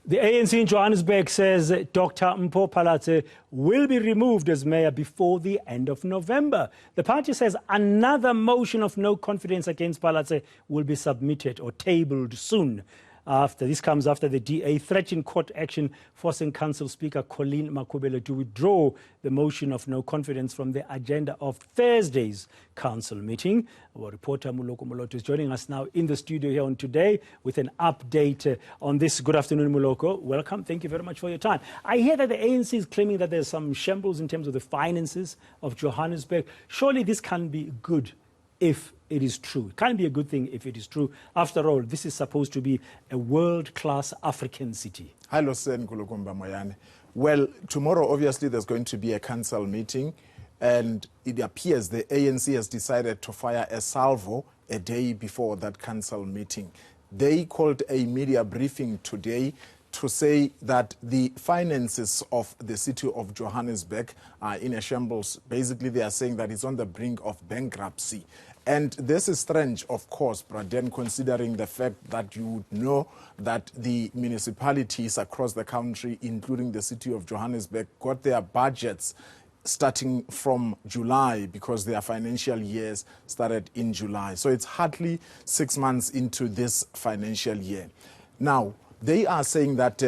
The ANC in Johannesburg says Dr. Mpho Phalatse will be removed as mayor before the end of November. The party says another motion of no confidence against Phalatse will be submitted or tabled soon. This comes after the DA threatened court action forcing Council Speaker Colleen Makhubele to withdraw the motion of no confidence from the agenda of Thursday's council meeting. Our reporter Moloko Moloto is joining us now in the studio here on Today with an update on this. Good afternoon, Moloko. Welcome. Thank you very much for your time. I hear that the ANC is claiming that there's some shambles in terms of the finances of Johannesburg. Surely this can be good if it is true. It can't be a good thing if it is true. After all, this is supposed to be a world-class African city. Hello, Sen Kulukumba Moyane. Well, tomorrow, obviously, there's going to be a council meeting, and it appears the ANC has decided to fire a salvo a day before that council meeting. They called a media briefing today to say that the finances of the city of Johannesburg are in a shambles. Basically, they are saying that it's on the brink of bankruptcy. And this is strange, of course, Braden, considering the fact that you would know that the municipalities across the country, including the city of Johannesburg, got their budgets starting from July because their financial years started in July. So it's hardly 6 months into this financial year. Now, they are saying that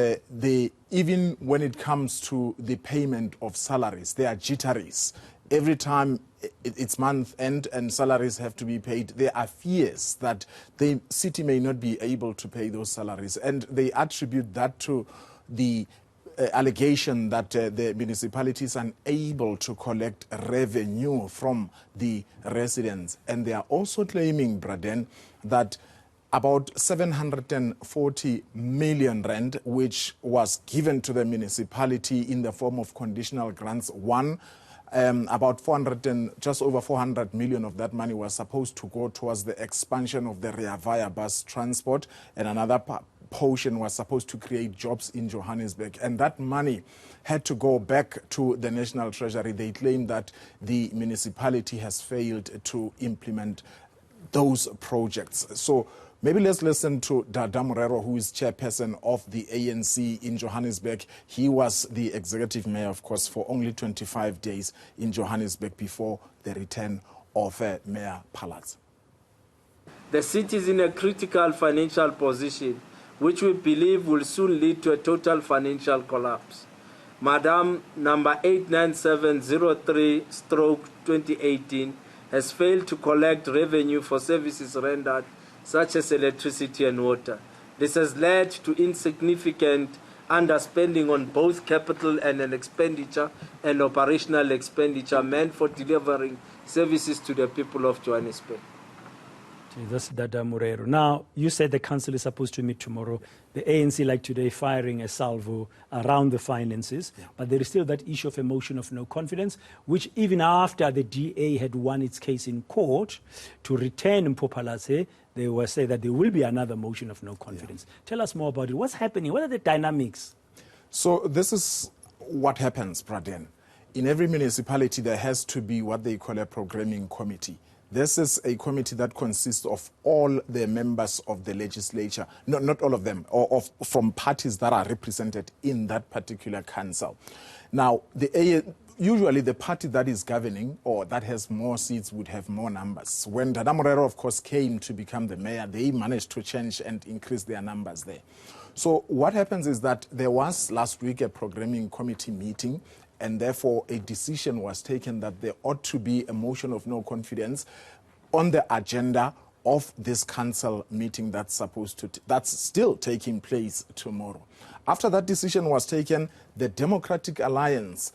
even when it comes to the payment of salaries, they are jitteries. Every time it's month end and salaries have to be paid, there are fears that the city may not be able to pay those salaries. And they attribute that to the allegation that the municipalities are unable to collect revenue from the residents. And they are also claiming, Braden, that about 740 million rand, which was given to the municipality in the form of conditional grants, about just over 400 million of that money was supposed to go towards the expansion of the Rea Vaya bus transport, and another portion was supposed to create jobs in Johannesburg. And that money had to go back to the National Treasury. They claim that the municipality has failed to implement those projects. So maybe let's listen to Dada Morero, who is chairperson of the ANC in Johannesburg. He was the executive mayor, of course, for only 25 days in Johannesburg before the return of Mayor Phalatse. The city is in a critical financial position, which we believe will soon lead to a total financial collapse. Madam number 89703/2018 has failed to collect revenue for services rendered such as electricity and water. This has led to insignificant underspending on both capital and an expenditure and operational expenditure meant for delivering services to the people of Johannesburg. That's Dada Morero. Now, you said the council is supposed to meet tomorrow. The ANC, like today, firing a salvo around the finances. Yeah. But there is still that issue of a motion of no confidence, which even after the DA had won its case in court to return Mpho Phalatse, they were saying that there will be another motion of no confidence. Yeah. Tell us more about it. What's happening? What are the dynamics? So this is what happens, Braden. In every municipality, there has to be what they call a programming committee. This is a committee that consists of all the members of the legislature, not all of them, or from parties that are represented in that particular council. Now, usually the party that is governing or that has more seats would have more numbers. When Dada Morero, of course, came to become the mayor, they managed to change and increase their numbers there. So what happens is that there was last week a programming committee meeting, and therefore a decision was taken that there ought to be a motion of no confidence on the agenda of this council meeting that's still taking place tomorrow. After that decision was taken, the Democratic Alliance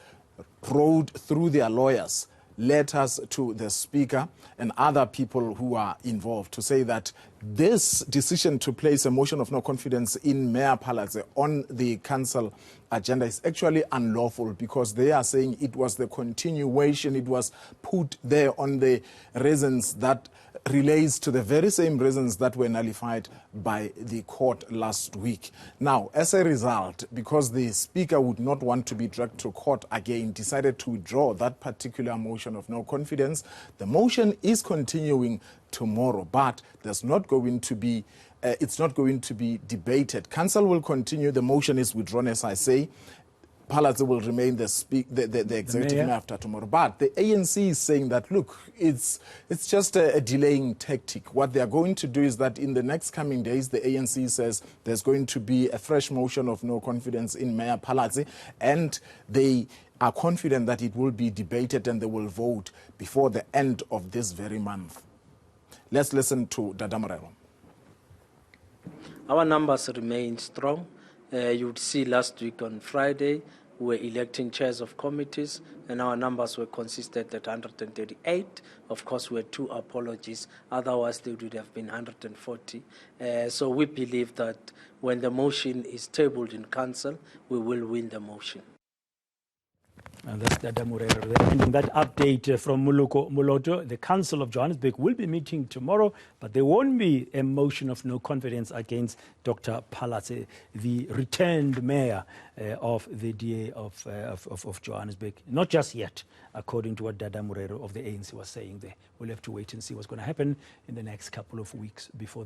wrote through their lawyers letters to the speaker and other people who are involved to say that this decision to place a motion of no confidence in Mayor Phalatse on the council agenda is actually unlawful, because they are saying it was the continuation, it was put there on the reasons that relates to the very same reasons that were nullified by the court last week. Now, as a result, because the speaker would not want to be dragged to court again, decided to withdraw that particular motion of no confidence. The motion is continuing tomorrow, but there's not going to be it's not going to be debated. Council will continue. The motion is withdrawn, as I say. Phalatse will remain the executive mayor after tomorrow. But the ANC is saying that, look, it's just a delaying tactic. What they are going to do is that in the next coming days, the ANC says there's going to be a fresh motion of no confidence in Mayor Phalatse, and they are confident that it will be debated and they will vote before the end of this very month. Let's listen to Dada Morero. Our numbers remain strong. You would see last week on Friday, we were electing chairs of committees, and our numbers were consistent at 138. Of course, we had 2 apologies. Otherwise, they would have been 140. So we believe that when the motion is tabled in council, we will win the motion. And that's Dada Morero. Ending that update from Moloko Moloto. The Council of Johannesburg will be meeting tomorrow, but there won't be a motion of no confidence against Dr. Phalatse, the returned mayor of the DA of Johannesburg. Not just yet, according to what Dada Morero of the ANC was saying there. We'll have to wait and see what's going to happen in the next couple of weeks before